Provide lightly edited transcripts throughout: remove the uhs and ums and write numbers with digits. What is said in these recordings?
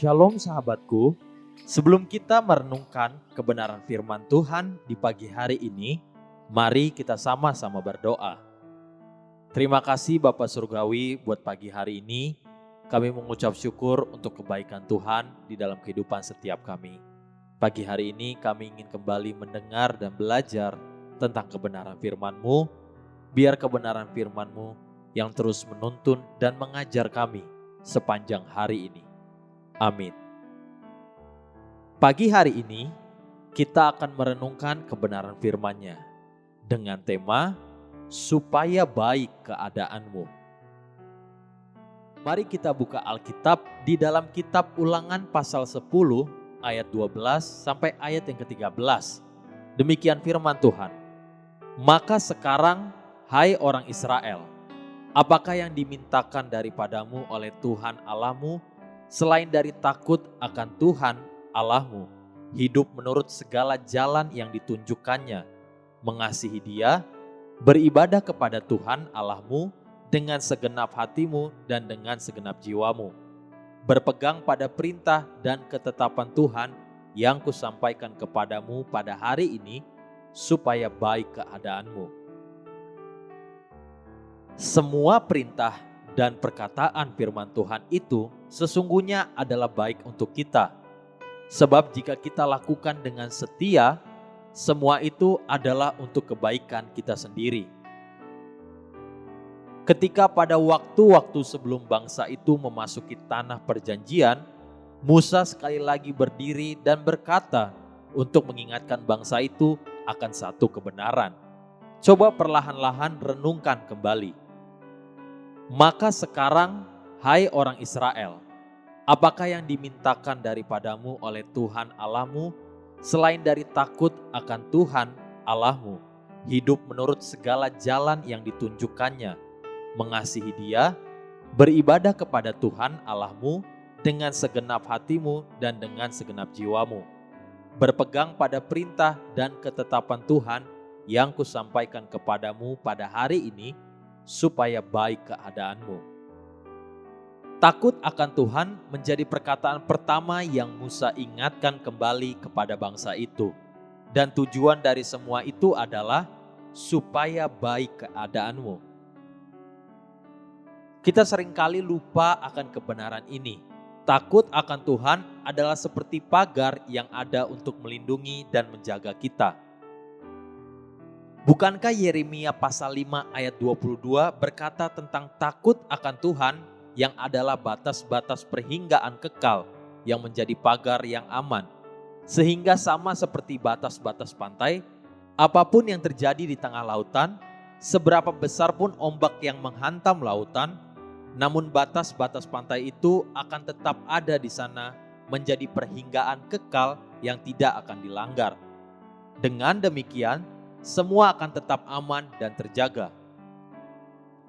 Shalom sahabatku, sebelum kita merenungkan kebenaran firman Tuhan di pagi hari ini, mari kita sama-sama berdoa. Terima kasih Bapa Surgawi buat pagi hari ini, kami mengucap syukur untuk kebaikan Tuhan di dalam kehidupan setiap kami. Pagi hari ini kami ingin kembali mendengar dan belajar tentang kebenaran firman-Mu, biar kebenaran firman-Mu yang terus menuntun dan mengajar kami sepanjang hari ini. Amin. Pagi hari ini kita akan merenungkan kebenaran firman-Nya dengan tema supaya baik keadaanmu. Mari kita buka Alkitab di dalam kitab Ulangan pasal 10 ayat 12 sampai ayat yang ke-13. Demikian firman Tuhan. Maka sekarang, hai orang Israel, apakah yang dimintakan daripadamu oleh Tuhan Allahmu selain dari takut akan Tuhan Allahmu, hidup menurut segala jalan yang ditunjukkannya, mengasihi Dia, beribadah kepada Tuhan Allahmu dengan segenap hatimu dan dengan segenap jiwamu, berpegang pada perintah dan ketetapan Tuhan yang kusampaikan kepadamu pada hari ini, supaya baik keadaanmu. Semua perintah dan perkataan firman Tuhan itu sesungguhnya adalah baik untuk kita. Sebab jika kita lakukan dengan setia, semua itu adalah untuk kebaikan kita sendiri. Ketika pada waktu-waktu sebelum bangsa itu memasuki tanah perjanjian, Musa sekali lagi berdiri dan berkata untuk mengingatkan bangsa itu akan satu kebenaran. Coba perlahan-lahan renungkan kembali. Maka sekarang, hai orang Israel, apakah yang dimintakan daripadamu oleh Tuhan Allahmu selain dari takut akan Tuhan Allahmu, hidup menurut segala jalan yang ditunjukkannya, mengasihi Dia, beribadah kepada Tuhan Allahmu dengan segenap hatimu dan dengan segenap jiwamu, berpegang pada perintah dan ketetapan Tuhan yang kusampaikan kepadamu pada hari ini, supaya baik keadaanmu. Takut akan Tuhan menjadi perkataan pertama yang Musa ingatkan kembali kepada bangsa itu. Dan tujuan dari semua itu adalah supaya baik keadaanmu. Kita seringkali lupa akan kebenaran ini. Takut akan Tuhan adalah seperti pagar yang ada untuk melindungi dan menjaga kita. Bukankah Yeremia pasal 5 ayat 22 berkata tentang takut akan Tuhan yang adalah batas-batas perhinggaan kekal yang menjadi pagar yang aman. Sehingga sama seperti batas-batas pantai, apapun yang terjadi di tengah lautan, seberapa besar pun ombak yang menghantam lautan, namun batas-batas pantai itu akan tetap ada di sana menjadi perhinggaan kekal yang tidak akan dilanggar. Dengan demikian, semua akan tetap aman dan terjaga.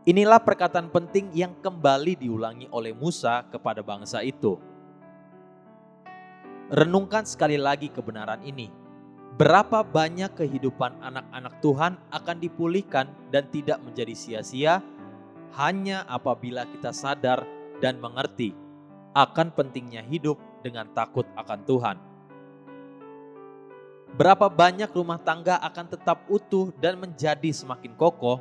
Inilah perkataan penting yang kembali diulangi oleh Musa kepada bangsa itu. Renungkan sekali lagi kebenaran ini. Berapa banyak kehidupan anak-anak Tuhan akan dipulihkan dan tidak menjadi sia-sia hanya apabila kita sadar dan mengerti akan pentingnya hidup dengan takut akan Tuhan. Berapa banyak rumah tangga akan tetap utuh dan menjadi semakin kokoh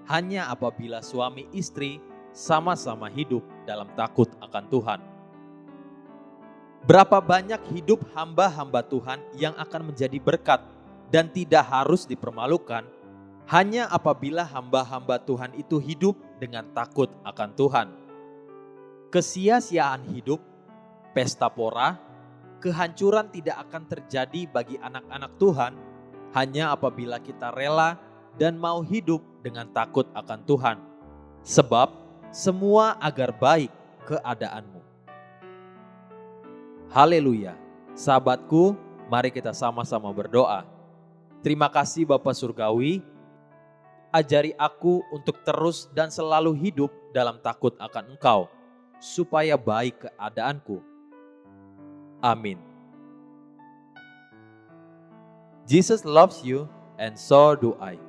hanya apabila suami istri sama-sama hidup dalam takut akan Tuhan. Berapa banyak hidup hamba-hamba Tuhan yang akan menjadi berkat dan tidak harus dipermalukan hanya apabila hamba-hamba Tuhan itu hidup dengan takut akan Tuhan. Kesia-siaan hidup, pesta pora, kehancuran tidak akan terjadi bagi anak-anak Tuhan hanya apabila kita rela dan mau hidup dengan takut akan Tuhan. Sebab semua agar baik keadaanmu. Haleluya. Sahabatku, mari kita sama-sama berdoa. Terima kasih Bapa Surgawi, ajari aku untuk terus dan selalu hidup dalam takut akan Engkau, supaya baik keadaanku. Amin. Jesus loves you and so do I.